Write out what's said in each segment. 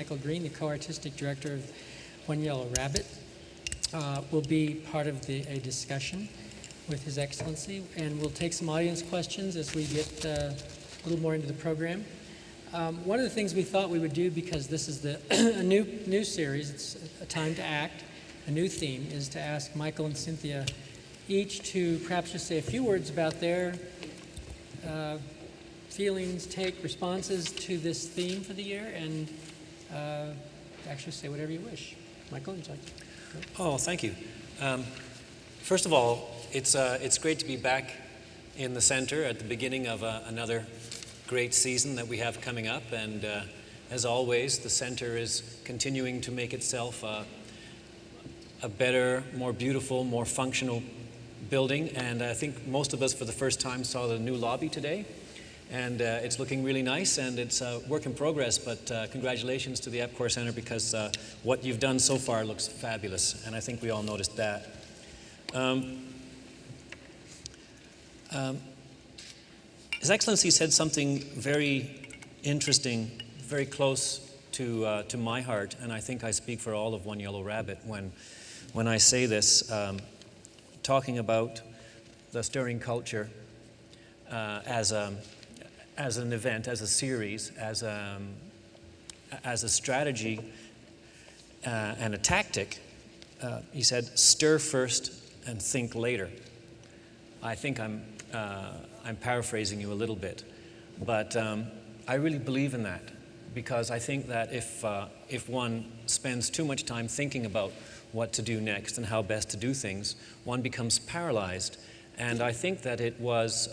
Michael Green, the co-artistic director of One Yellow Rabbit, will be part of a discussion with His Excellency, and we'll take some audience questions as we get a little more into the program. One of the things we thought we would do, because this is a new series, it's a time to act, a new theme, is to ask Michael and Cynthia each to perhaps just say a few words about their feelings, responses to this theme for the year, and actually say whatever you wish. Michael, would you like to go? Oh, thank you. First of all, it's great to be back in the center at the beginning of another great season that we have coming up, and as always, the center is continuing to make itself a better, more beautiful, more functional building, and I think most of us for the first time saw the new lobby today, and it's looking really nice, and it's a work in progress, but congratulations to the EPCOR Center, because what you've done so far looks fabulous, and I think we all noticed that. His Excellency said something very interesting, very close to my heart, and I think I speak for all of One Yellow Rabbit when I say this, talking about the stirring culture as an event, as a series, as a strategy and a tactic. He said, "Stir first and think later." I think I'm paraphrasing you a little bit, but I really believe in that, because I think that if one spends too much time thinking about what to do next and how best to do things, one becomes paralyzed. And I think that it was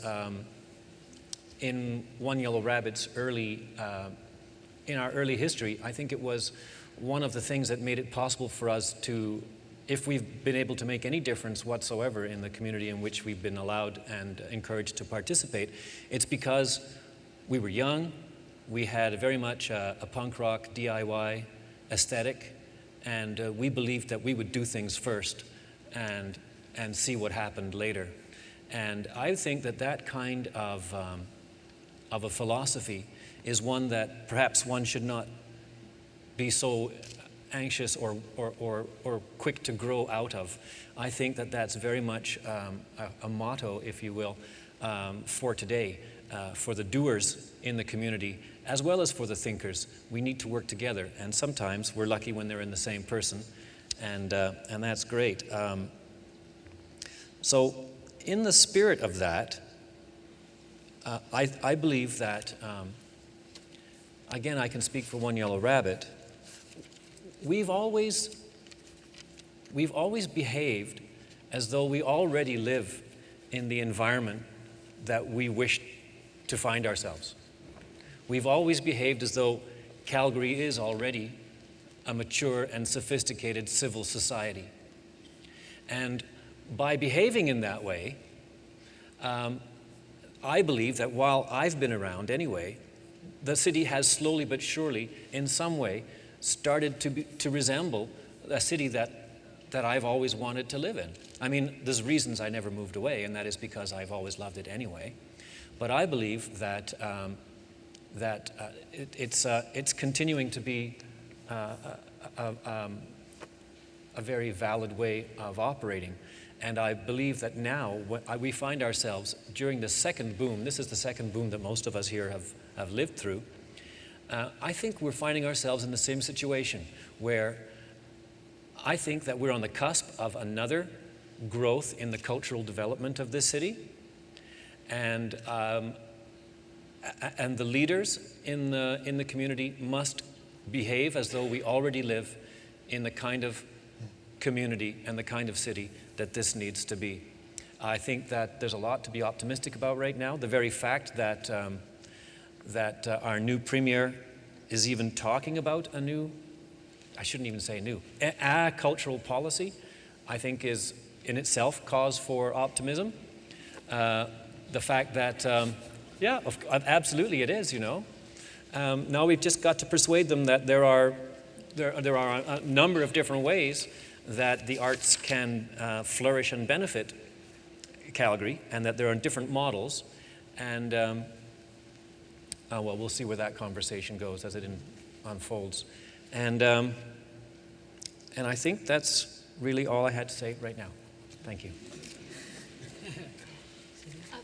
in One Yellow Rabbit's in our early history, I think it was one of the things that made it possible for us to, if we've been able to make any difference whatsoever in the community in which we've been allowed and encouraged to participate, it's because we were young, we had very much a punk rock DIY aesthetic, and we believed that we would do things first and see what happened later. And I think that kind of a philosophy is one that perhaps one should not be so anxious or quick to grow out of. I think that that's very much a motto, if you will, for today, for the doers in the community, as well as for the thinkers. We need to work together, and sometimes we're lucky when they're in the same person, and that's great. So in the spirit of that, I believe that, again, I can speak for One Yellow Rabbit, we've always behaved as though we already live in the environment that we wish to find ourselves. We've always behaved as though Calgary is already a mature and sophisticated civil society. And by behaving in that way, I believe that while I've been around anyway, the city has slowly but surely, in some way, started to resemble a city that I've always wanted to live in. I mean, there's reasons I never moved away, and that is because I've always loved it anyway. But I believe that it's continuing to be a very valid way of operating. And I believe that now we find ourselves during the second boom. This is the second boom that most of us here have lived through. I think we're finding ourselves in the same situation, where I think that we're on the cusp of another growth in the cultural development of this city, and the leaders in the community must behave as though we already live in the kind of community and the kind of city that this needs to be. I think that there's a lot to be optimistic about right now. The very fact that our new premier is even talking about a new, I shouldn't even say new, a cultural policy, I think is in itself cause for optimism. The fact that, yeah, absolutely it is, you know. Now we've just got to persuade them that there are a number of different ways that the arts can flourish and benefit Calgary, and that there are different models, and well, we'll see where that conversation goes as it unfolds. And I think that's really all I had to say right now. Thank you.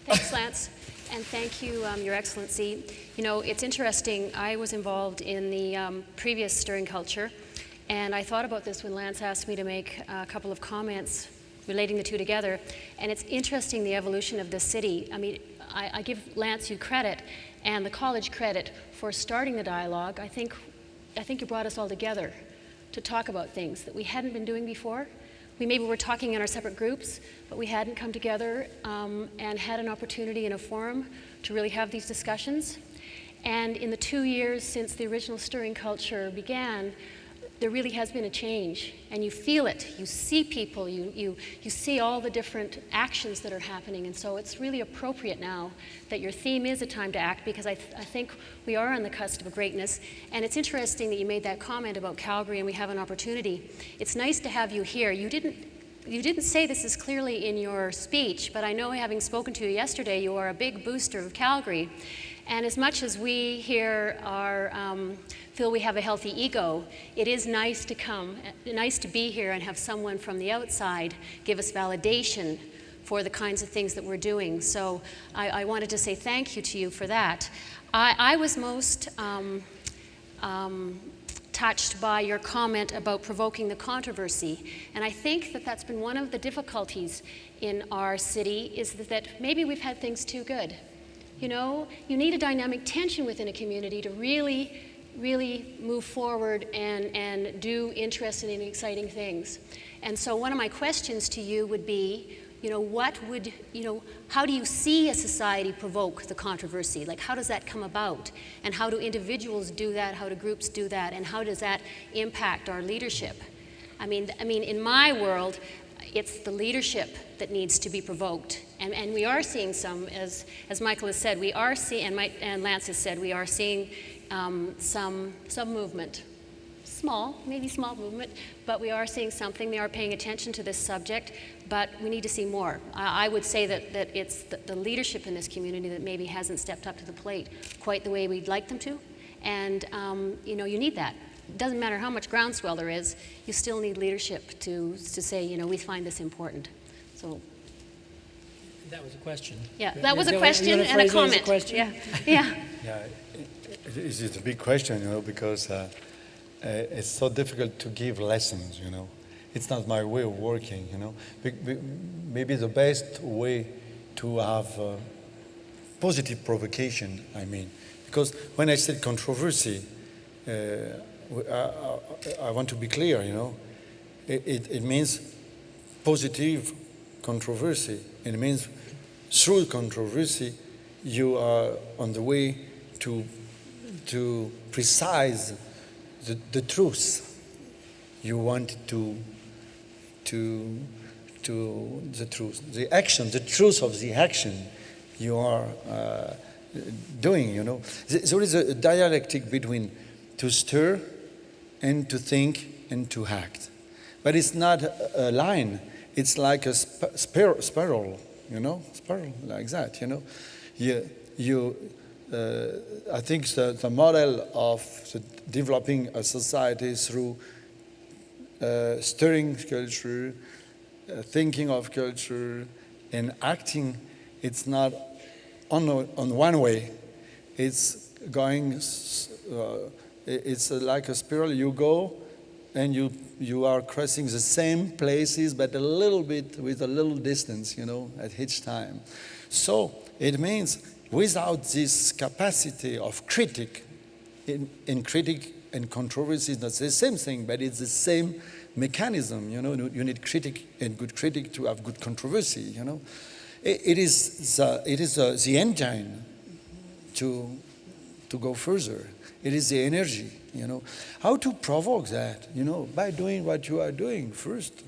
Thanks, Lance, and thank you, Your Excellency. You know, it's interesting. I was involved in the previous stirring culture, and I thought about this when Lance asked me to make a couple of comments relating the two together. And it's interesting, the evolution of this city. I mean, I give Lance you credit and the college credit for starting the dialogue. I think you brought us all together to talk about things that we hadn't been doing before. We maybe were talking in our separate groups, but we hadn't come together and had an opportunity in a forum to really have these discussions. And in the 2 years since the original stirring culture began, there really has been a change, and you feel it. You see people, you see all the different actions that are happening, and so it's really appropriate now that your theme is a time to act, because I think we are on the cusp of greatness. And it's interesting that you made that comment about Calgary and we have an opportunity. It's nice to have you here. You didn't say this as clearly in your speech, but I know, having spoken to you yesterday, you are a big booster of Calgary. And as much as we here feel we have a healthy ego, it is nice to be here and have someone from the outside give us validation for the kinds of things that we're doing. So I wanted to say thank you to you for that. I was most touched by your comment about provoking the controversy. And I think that that's been one of the difficulties in our city, is that maybe we've had things too good. You know, you need a dynamic tension within a community to really move forward and do interesting and exciting things. And so one of my questions to you would be, how do you see a society provoke the controversy? Like, how does that come about? And how do individuals do that? How do groups do that? And how does that impact our leadership? I mean, in my world, it's the leadership that needs to be provoked. And we are seeing some, as Michael has said, we are seeing, and Lance has said, we are seeing some movement. Maybe small movement, but we are seeing something. They are paying attention to this subject, but we need to see more. I would say that it's the leadership in this community that maybe hasn't stepped up to the plate quite the way we'd like them to. And you need that. It doesn't matter how much groundswell there is, you still need leadership to say, we find this important. So that was a question. Yeah, that was a question and a comment. Yeah. Yeah, it's a big question, because it's so difficult to give lessons, It's not my way of working, Maybe the best way to have positive provocation, because when I said controversy, I want to be clear, It means positive controversy. It means through controversy, you are on the way to precise the truth you want to the truth, the action, the truth of the action you are doing, There is a dialectic between to stir and to think and to act. But it's not a line. It's like a spiral, spiral like that, I think the model of developing a society through stirring culture, thinking of culture, and acting, it's not on one way. It's going, it's like a spiral. You go and you are crossing the same places, but a little bit with a little distance, at each time. So it means without this capacity of critic, in critic and controversy is not the same thing, but it's the same mechanism. You need critic and good critic to have good controversy. It is the engine to go further. It is the energy. How to provoke that? By doing what you are doing first.